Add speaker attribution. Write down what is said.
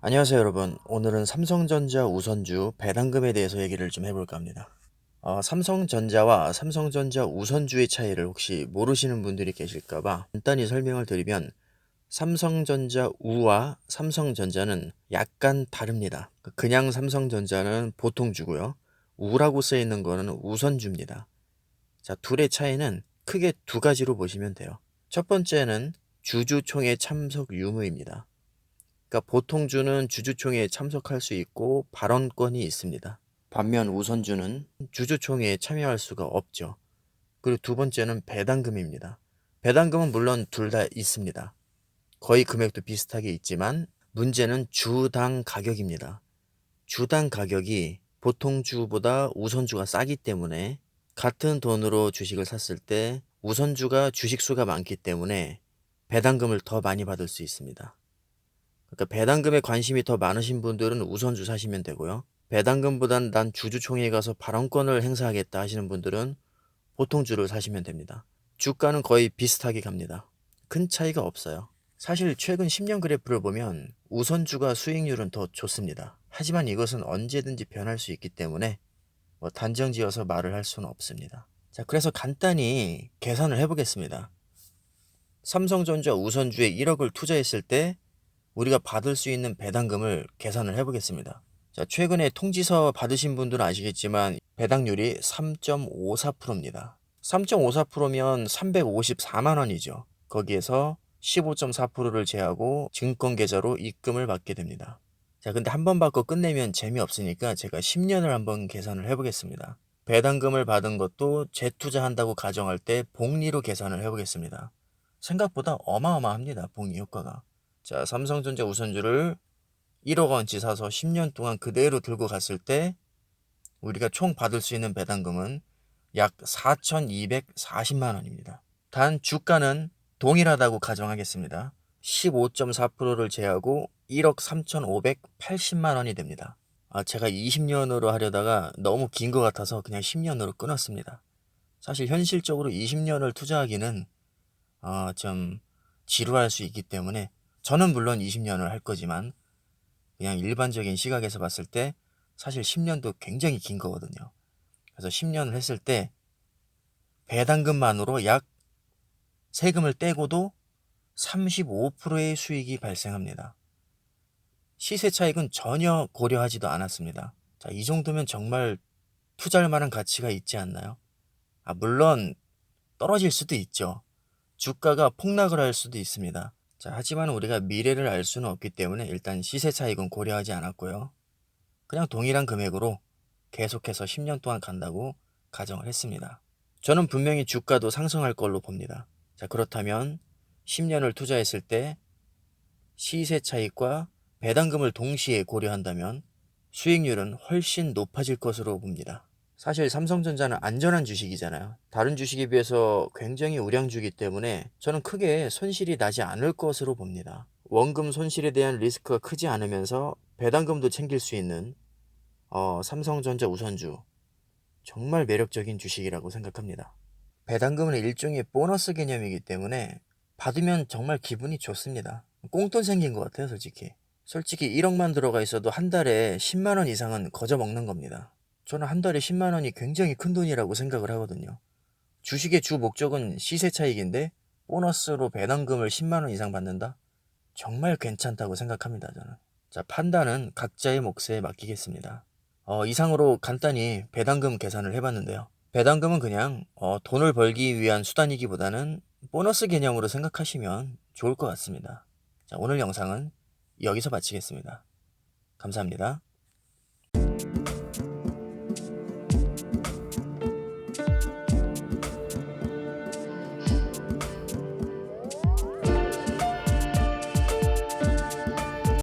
Speaker 1: 안녕하세요 여러분. 오늘은 삼성전자 우선주 배당금에 대해서 얘기를 좀 해볼까 합니다. 삼성전자와 삼성전자 우선주의 차이를 혹시 모르시는 분들이 계실까봐 간단히 설명을 드리면 삼성전자 우와 삼성전자는 약간 다릅니다. 그냥 삼성전자는 보통주고요. 우라고 쓰여있는 거는 우선주입니다. 자, 둘의 차이는 크게 두 가지로 보시면 돼요. 첫 번째는 주주총회 참석 유무입니다. 그러니까 보통주는 주주총회에 참석할 수 있고 발언권이 있습니다. 반면 우선주는 주주총회에 참여할 수가 없죠. 그리고 두 번째는 배당금입니다. 배당금은 물론 둘 다 있습니다. 거의 금액도 비슷하게 있지만 문제는 주당 가격입니다. 주당 가격이 보통주보다 우선주가 싸기 때문에 같은 돈으로 주식을 샀을 때 우선주가 주식수가 많기 때문에 배당금을 더 많이 받을 수 있습니다. 그러니까 배당금에 관심이 더 많으신 분들은 우선주 사시면 되고요. 배당금보단 난 주주총회에 가서 발언권을 행사하겠다 하시는 분들은 보통주를 사시면 됩니다. 주가는 거의 비슷하게 갑니다. 큰 차이가 없어요. 사실 최근 10년 그래프를 보면 우선주가 수익률은 더 좋습니다. 하지만 이것은 언제든지 변할 수 있기 때문에 단정 지어서 말을 할 수는 없습니다. 자, 그래서 간단히 계산을 해보겠습니다. 삼성전자 우선주에 1억을 투자했을 때 우리가 받을 수 있는 배당금을 계산을 해보겠습니다. 자, 최근에 통지서 받으신 분들은 아시겠지만 배당률이 3.54%입니다. 3.54%면 354만 원이죠. 거기에서 15.4%를 제하고 증권계좌로 입금을 받게 됩니다. 자, 근데 한 번 받고 끝내면 재미없으니까 제가 10년을 한번 계산을 해보겠습니다. 배당금을 받은 것도 재투자한다고 가정할 때 복리로 계산을 해보겠습니다. 생각보다 어마어마합니다. 복리 효과가. 자, 삼성전자 우선주를 1억 원치 사서 10년 동안 그대로 들고 갔을 때 우리가 총 받을 수 있는 배당금은 약 4,240만 원입니다. 단 주가는 동일하다고 가정하겠습니다. 15.4%를 제하고 1억 3,580만 원이 됩니다. 제가 20년으로 하려다가 너무 긴 것 같아서 그냥 10년으로 끊었습니다. 사실 현실적으로 20년을 투자하기는 좀 지루할 수 있기 때문에 저는 물론 20년을 할 거지만 그냥 일반적인 시각에서 봤을 때 사실 10년도 굉장히 긴 거거든요. 그래서 10년을 했을 때 배당금만으로 약 세금을 떼고도 35%의 수익이 발생합니다. 시세 차익은 전혀 고려하지도 않았습니다. 자, 이 정도면 정말 투자할 만한 가치가 있지 않나요? 물론 떨어질 수도 있죠. 주가가 폭락을 할 수도 있습니다. 자, 하지만 우리가 미래를 알 수는 없기 때문에 일단 시세 차익은 고려하지 않았고요. 그냥 동일한 금액으로 계속해서 10년 동안 간다고 가정을 했습니다. 저는 분명히 주가도 상승할 걸로 봅니다. 자, 그렇다면 10년을 투자했을 때 시세 차익과 배당금을 동시에 고려한다면 수익률은 훨씬 높아질 것으로 봅니다. 사실 삼성전자는 안전한 주식이잖아요. 다른 주식에 비해서 굉장히 우량주기 때문에 저는 크게 손실이 나지 않을 것으로 봅니다. 원금 손실에 대한 리스크가 크지 않으면서 배당금도 챙길 수 있는 삼성전자 우선주 정말 매력적인 주식이라고 생각합니다. 배당금은 일종의 보너스 개념이기 때문에 받으면 정말 기분이 좋습니다. 꽁돈 생긴 것 같아요, 솔직히. 솔직히 1억만 들어가 있어도 한 달에 10만 원 이상은 거저 먹는 겁니다. 저는 한 달에 10만 원이 굉장히 큰 돈이라고 생각을 하거든요. 주식의 주 목적은 시세 차익인데 보너스로 배당금을 10만 원 이상 받는다? 정말 괜찮다고 생각합니다, 저는. 자, 판단은 각자의 몫에 맡기겠습니다. 이상으로 간단히 배당금 계산을 해봤는데요. 배당금은 그냥 돈을 벌기 위한 수단이기보다는 보너스 개념으로 생각하시면 좋을 것 같습니다. 자, 오늘 영상은 여기서 마치겠습니다. 감사합니다.